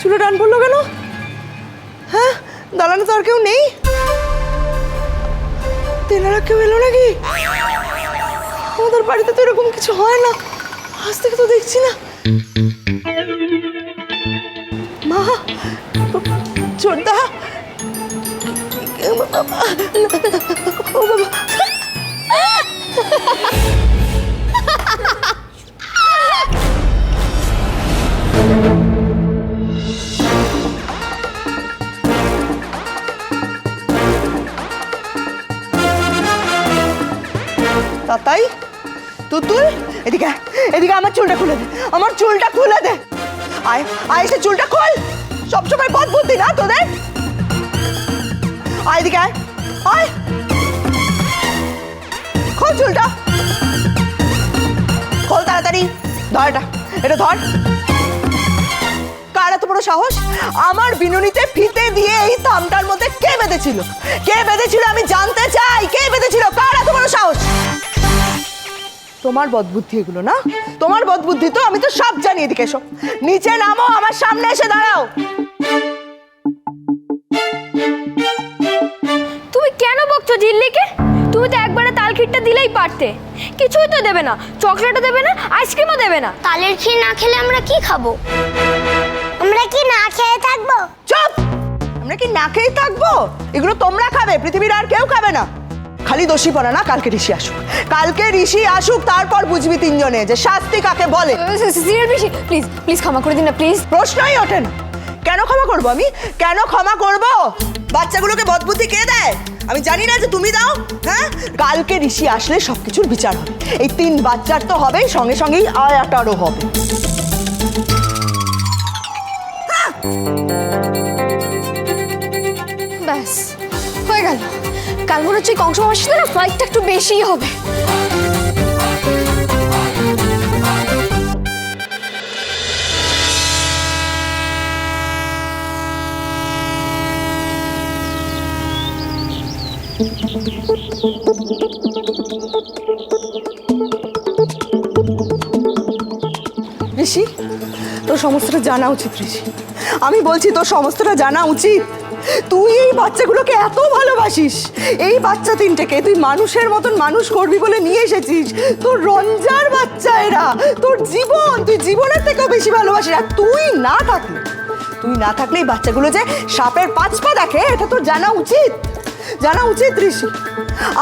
চুলে টান পড়লো কেন? হ্যাঁ, দালানে তো আর কেউ নেই। তেনারা কেউ এলো নাকি? আমাদের বাড়িতে তো এরকম কিছু হয় না, আজ থেকে তো দেখছি না। মা, ছোটদা, ও বাবা, তাই তুতুল, এদিকে এদিকে, আমার চুলটা খুলে দে, আমার চুলটা খুলে দে। আয় আয়, সে চুলটা খোল। সবসময় বদ বুদ্ধি না তোদের। আয় এদিকে, আয় আয়, খোল চুলটা, খোল তাড়াতাড়ি। ধর এটা ধর। কার এত বড় সাহস আমার বিনুনিতে ফিতে দিয়ে এই থামটার মধ্যে কে বেঁধেছিল? কে বেঁধেছিল আমি জানতে চাই, কে বেঁধেছিল? কার এত বড় সাহস? তোমার বদবুদ্ধি এগুলো না, তোমার বদবুদ্ধি তো, আমি তো সব জানি। এদিকে এসো, নিচে নামো, আমার সামনে এসে দাঁড়াও। তুমি কেন বকছো ঝিল্লিকে? তুমি তো একবারে তালখিরটা দিলেই পারতে। কিছুই তো দেবে না, চকলেটও দেবে না, আইসক্রিমও দেবে না। তালের ক্ষীর না খেলে আমরা কি খাবো? আমরা কি না খেয়ে থাকবো? চুপ! আমরা কি না খেয়ে থাকবো? এগুলো তোমরা খাবে, পৃথিবীর আর কেউ খাবে না। খালি দোষী পড়া না, কালকে ঋষি আসুক, কালকে ঋষি আসুক, তারপর বুঝবি তিনজনে যে শাস্তি কাকে বলে। প্লিজ প্লিজ ক্ষমা করে দিন না, প্লিজ। প্রশ্নই ওঠে না। কেন ক্ষমা করবো আমি? কেন ক্ষমা করবো? বাচ্চাগুলোকে বদবুদ্ধি কে দেয়? আমি জানি না যে তুমি দাও। হ্যাঁ, কালকে ঋষি আসলে সবকিছুর বিচার হবে। এই 3 বাচ্চার তো হবেই, সঙ্গে সঙ্গেই আয়াটারও হবে। ব্যাস হয়ে গেল। কাল মনে হচ্ছে কংস মামার সাথে না ফ্লাইটটা একটু বেশিই হবে। ঋষি, তোর সমস্তটা জানা উচিত। ঋষি, আমি বলছি তোর সমস্তটা জানা উচিত। তুই এই বাচ্চাগুলোকে এত ভালোবাসিস, এই বাচ্চা 3টেকে তুই মানুষের মতন মানুষ করবি বলে নিয়ে এসেছিস। তোর রঞ্জার বাচ্চা এরা, তোর জীবন, তুই জীবনের থেকেও বেশি ভালোবাসিস। আর তুই না থাকলে এই বাচ্চাগুলো যে সাপের 5 পা দেখে, এটা তোর জানা উচিত, জানা উচিত। ঋষি,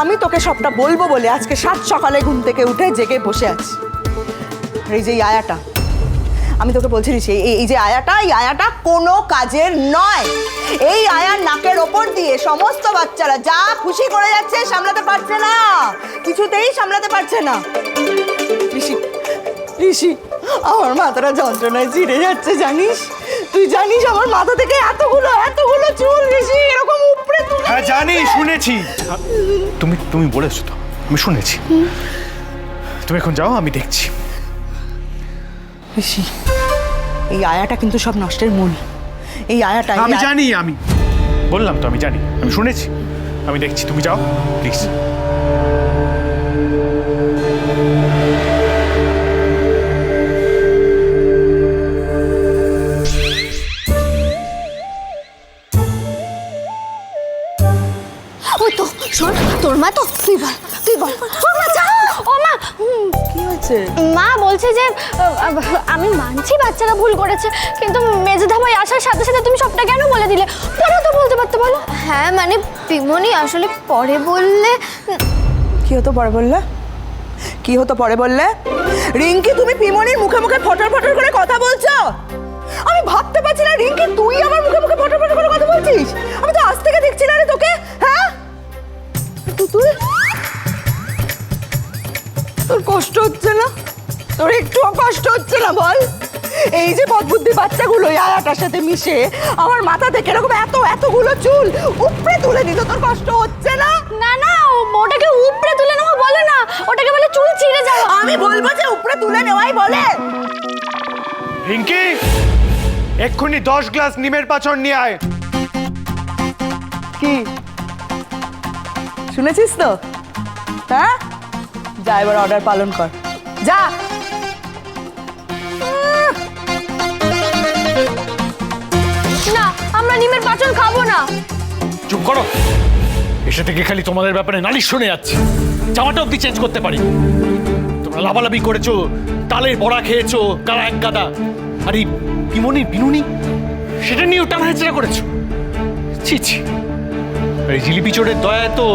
আমি তোকে সবটা বলবো বলে আজকে 7 সকালে ঘুম থেকে উঠে জেগে বসে আছি। এই যে আয়াটা, আমি তোকে বলছি ঋষি, এই যে আয়াটা, এই আয়াটা কোনো কাজের নয়। এই আয়ার নাকের ওপর দিয়ে সমস্ত বাচ্চারা যা খুশি করে যাচ্ছে, সামলাতে পারছে না, কিছুতেই সামলাতে পারছে না। ঋষি, ঋষি, আমার মাথাটা যন্ত্রণায় ছিঁড়ে যাচ্ছে, জানিস? তুই জানিস আমার মাথা থেকে এতগুলো চুল ঋষি এরকম উপড়ে তুলে। হ্যাঁ জানি, শুনেছি। তুমি বলেছো তো, আমি শুনেছি। তুমি এখন যাও, আমি দেখছি। ঋষি, এই আয়াটা কিন্তু সব নষ্টের মূল। এই আয়াটা, আমি জানি, আমি বললাম তো, আমি জানি, আমি শুনেছি, আমি দেখছি। তুমি যাও প্লিজ। ওই তো শোন, তোর মা তো, তুই বল। ও মা, ও মা, কি হয়েছে? মা বলছে যে আমি মানছি বাচ্চারা ভুল করেছে, কিন্তু মেজদা ভাই আসার সাথে সাথে তুমি সবটা কেন বলে দিলে? পরে তো বলতে পারতে, বলো। হ্যাঁ মানে পিমনি আসলে পরে বললে। কি হতো পরে বললে? কি হতো পরে বললে? রিঙ্কি, তুমি পিমনির মুখে মুখে ফটর ফটর করে কথা বলছো। আমি ভাবতে পারছি না রিঙ্কি, তুই আমার মুখে মুখে ফটর ফটর করে কথা বলছিস। আমি তো আজ থেকে দেখছি না রে তোকে। হ্যাঁ, তুই তোর কষ্ট হচ্ছে না? তোর একটুও কষ্ট হচ্ছে না বল? এই যে বদবুদ্ধি বাচ্চাগুলো আয়াটার সাথে মিশে আমার মাথা থেকে এরকম এতগুলো চুল উপড়ে তুলে নিল, তোর কষ্ট হচ্ছে না? না না, ওটাকে উপড়ে তুলে নেওয়া বলে না, ওটাকে বলে চুল ছিঁড়ে যাওয়া। আমি বলবো যে উপড়ে তুলে নেওয়াই বলে। রিঙ্কি, এক্ষুনি 10 গ্লাস নিমের পাঁচড় নিয়ে আয়। কি শুনেছিস তো? হ্যাঁ, যা এবার অর্ডার পালন কর, যা। ডিমের পাঁচন খাবো না। চুপ করো, এসে থেকে খালি তোমাদের ব্যাপারে নালিশ শুনে যাচ্ছে। জামাটা অব্দি চেঞ্জ করতে পারি। তোমরা লাভালাভি করেছো, তালের বড়া খেয়েছো, গালা এক গাদা। আর এই বিমনি বিনুনি, সেটা নিয়েও টানা হেঁচড়া করেছো। ছি ছি, আর এই জিলিপি চোরের দয়ায় তো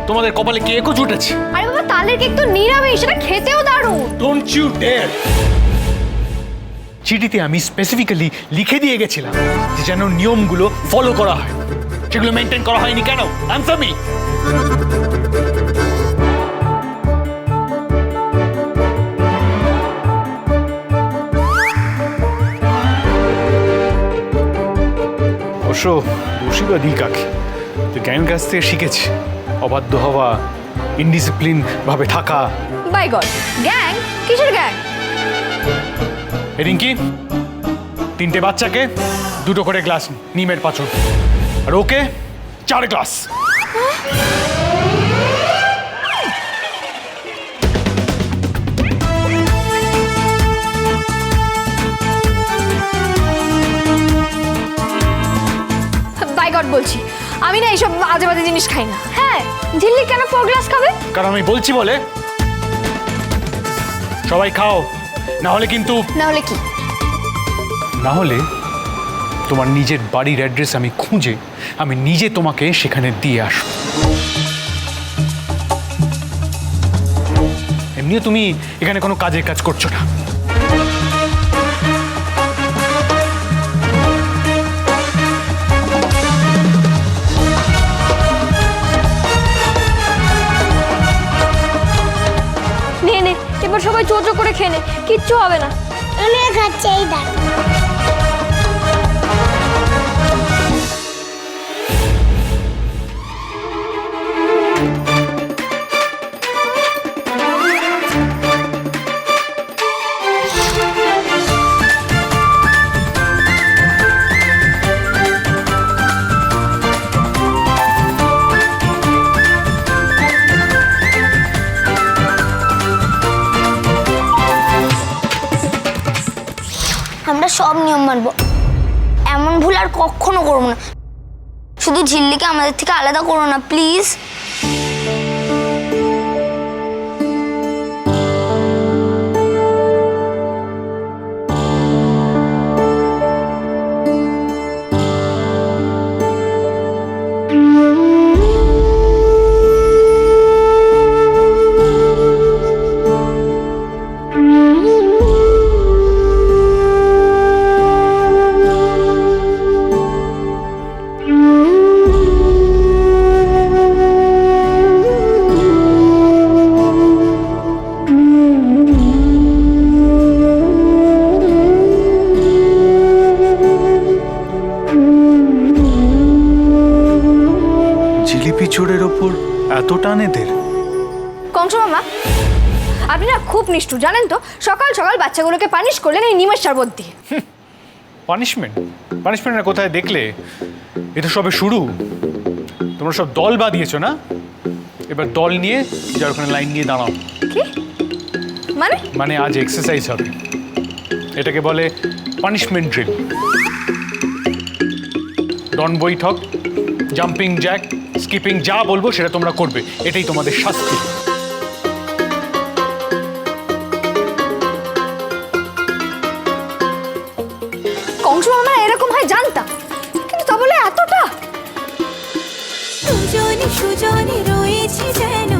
তোমাদের কপালে কেকও জুটেছে। আরে বাবা, তালের কেক তো নিরামিষ, সেটা খেতেও দারুণ। Don't you dare. চিঠিতে আমি স্পেসিফিক্যালি লিখে দিয়ে গেছিলাম যে যেন নিয়মগুলো ফলো করা হয়। সেগুলো মেনটেন করা হয়নি কেন? Answer me. অবশ্য দোষী বা দিই কাকে, যে জ্ঞান কাছ থেকে শিখেছি অবাধ্য হওয়া, ইনডিসিপ্লিন ভাবে থাকা। By god, gang? কিসের গ্যাং? রিঙ্কি, 3টে বাচ্চাকে 2টো করে গ্লাস নিমের পাঁচন, আর ওকে 4 গ্লাস। বাই গড বলছি, আমি না এইসব বাজে বাজে জিনিস খাই না। হ্যাঁ, ঝিল্লি কেন 4 গ্লাস খাবে? কারণ আমি বলছি বলে। সবাই খাও, না হলে কিন্তু না হলে কি? না হলে তোমার নিজের বাড়ির অ্যাড্রেস আমি খুঁজে আমি নিজে তোমাকে সেখানে দিয়ে আসব। এমনিও তুমি এখানে কোনো কাজের কাজ করছো না। নে নে, এবার সবাই চো চো করে খেয়ে নে, কিচ্ছু হবে না। আমি খাচ্ছি, এই দেখ। আমরা সব নিয়ম মানবো, এমন ভুল আর কখনো করবো না। শুধু ঝিল্লিকে আমাদের থেকে আলাদা করো না প্লিজ। জিলিপি চোরের ওপর এত টান এদের? কংস মামা, আপনি না খুব নিষ্ঠুর জানেন তো। সকাল সকাল বাচ্চাগুলোকে পানিশ করলেন এই নিমের শরবত দিয়ে। পানিশমেন্ট? পানিশমেন্ট না কোথায় দেখলে? এ তো সবে শুরু। তোমরা সব দল বাঁধিয়েছো না? এবার দল নিয়ে যার ওখানে লাইন নিয়ে দাঁড়াও। কি মানে? মানে আজ এক্সারসাইজ হবে। এটাকে বলে পানিশমেন্ট ড্রিল। ডন বৈঠক, জাম্পিং জ্যাক, স্কিপিং, যা বলবো সেটা তোমরা করবে। এটাই তোমাদের শাস্তি। কংস মামা এরকম হয় জানতাম, কিন্তু তা বলে এতটা? দুজনে সুজনে রয়েছি যেন